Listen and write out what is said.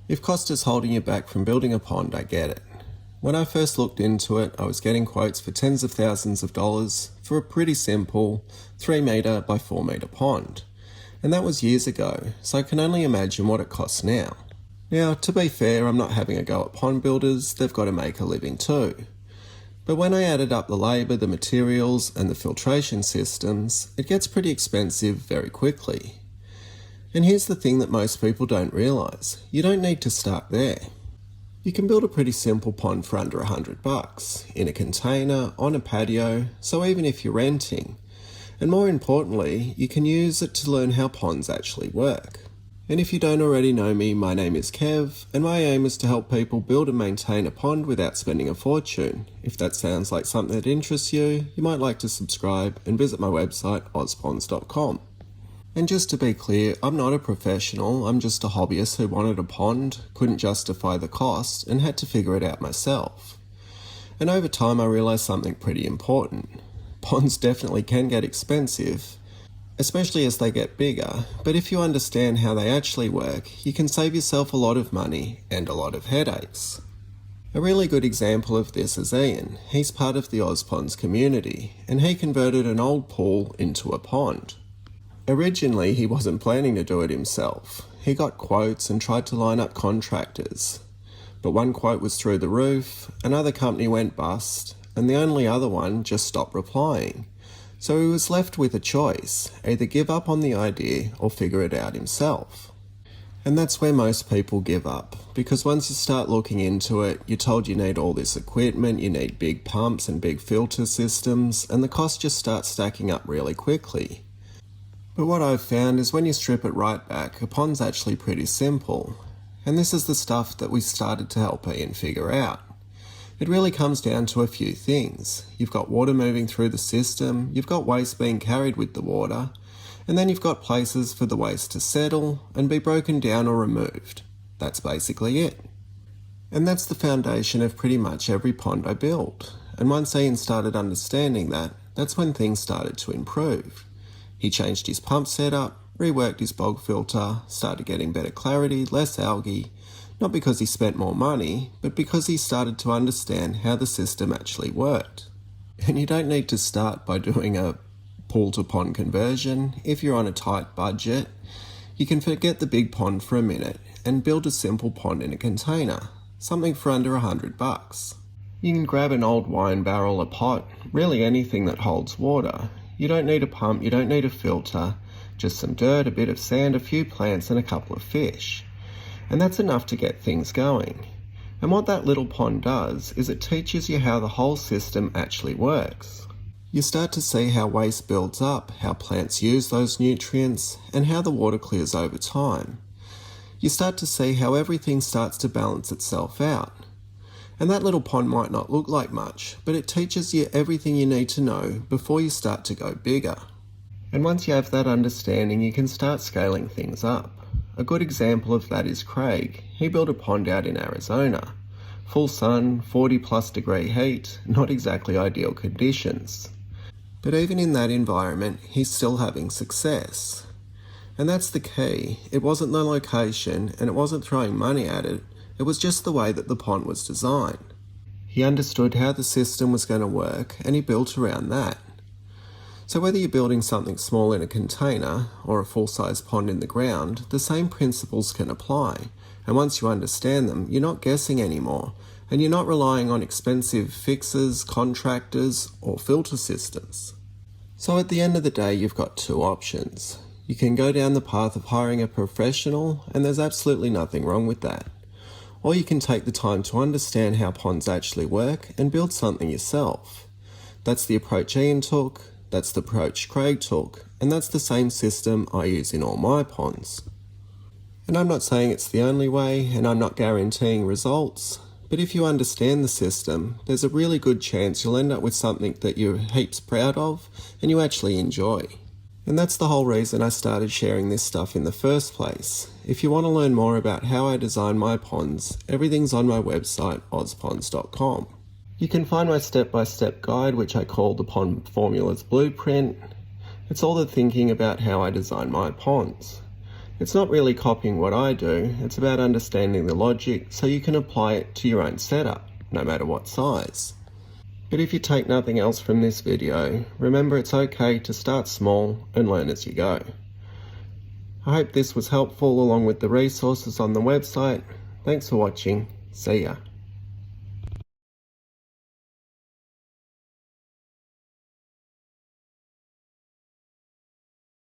If cost is holding you back from building a pond, I get it. When I first looked into it, I was getting quotes for tens of thousands of dollars for a pretty simple 3 metre by 4 metre pond. And that was years ago, so I can only imagine what it costs now. Now, to be fair, I'm not having a go at pond builders, they've got to make a living too. But when I added up the labour, the materials and the filtration systems, it gets pretty expensive very quickly. And here's the thing that most people don't realise. You don't need to start there. You can build a pretty simple pond for under $100, in a container, on a patio, so even if you're renting. And more importantly, you can use it to learn how ponds actually work. And if you don't already know me, my name is Kev, and my aim is to help people build and maintain a pond without spending a fortune. If that sounds like something that interests you, you might like to subscribe and visit my website, Ozponds.com. And just to be clear, I'm not a professional, I'm just a hobbyist who wanted a pond, couldn't justify the cost, and had to figure it out myself. And over time I realised something pretty important. Ponds definitely can get expensive, especially as they get bigger, but if you understand how they actually work, you can save yourself a lot of money and a lot of headaches. A really good example of this is Ian. He's part of the Ozponds community, and he converted an old pool into a pond. Originally, he wasn't planning to do it himself. He got quotes and tried to line up contractors. But one quote was through the roof, another company went bust, and the only other one just stopped replying. So he was left with a choice, either give up on the idea or figure it out himself. And that's where most people give up, because once you start looking into it, you're told you need all this equipment, you need big pumps and big filter systems, and the cost just starts stacking up really quickly. But what I've found is when you strip it right back, a pond's actually pretty simple. And this is the stuff that we started to help Ian figure out. It really comes down to a few things. You've got water moving through the system, you've got waste being carried with the water, and then you've got places for the waste to settle and be broken down or removed. That's basically it. And that's the foundation of pretty much every pond I built. And once Ian started understanding that, that's when things started to improve. He changed his pump setup, reworked his bog filter, started getting better clarity, less algae, not because he spent more money, but because he started to understand how the system actually worked. And you don't need to start by doing a pool to pond conversion. If you're on a tight budget, you can forget the big pond for a minute and build a simple pond in a container, something for under $100. You can grab an old wine barrel, a pot, really anything that holds water. You don't need a pump, you don't need a filter, just some dirt, a bit of sand, a few plants and a couple of fish. And that's enough to get things going. And what that little pond does is it teaches you how the whole system actually works. You start to see how waste builds up, how plants use those nutrients, and how the water clears over time. You start to see how everything starts to balance itself out. And that little pond might not look like much, but it teaches you everything you need to know before you start to go bigger. And once you have that understanding, you can start scaling things up. A good example of that is Craig. He built a pond out in Arizona. Full sun, 40+ degree heat, not exactly ideal conditions. But even in that environment, he's still having success. And that's the key. It wasn't the location, and it wasn't throwing money at it. It was just the way that the pond was designed. He understood how the system was going to work, and he built around that. So whether you're building something small in a container or a full-size pond in the ground, the same principles can apply. And once you understand them, you're not guessing anymore, and you're not relying on expensive fixers, contractors, or filter systems. So at the end of the day, you've got two options. You can go down the path of hiring a professional, and there's absolutely nothing wrong with that. Or you can take the time to understand how ponds actually work and build something yourself. That's the approach Ian took, that's the approach Craig took, and that's the same system I use in all my ponds. And I'm not saying it's the only way, and I'm not guaranteeing results, but if you understand the system, there's a really good chance you'll end up with something that you're heaps proud of and you actually enjoy. And that's the whole reason I started sharing this stuff in the first place. If you want to learn more about how I design my ponds, everything's on my website, Ozponds.com. You can find my step-by-step guide, which I call the Pond Formulas Blueprint. It's all the thinking about how I design my ponds. It's not really copying what I do, it's about understanding the logic so you can apply it to your own setup, no matter what size. But if you take nothing else from this video, remember it's okay to start small and learn as you go. I hope this was helpful along with the resources on the website. Thanks for watching. See ya.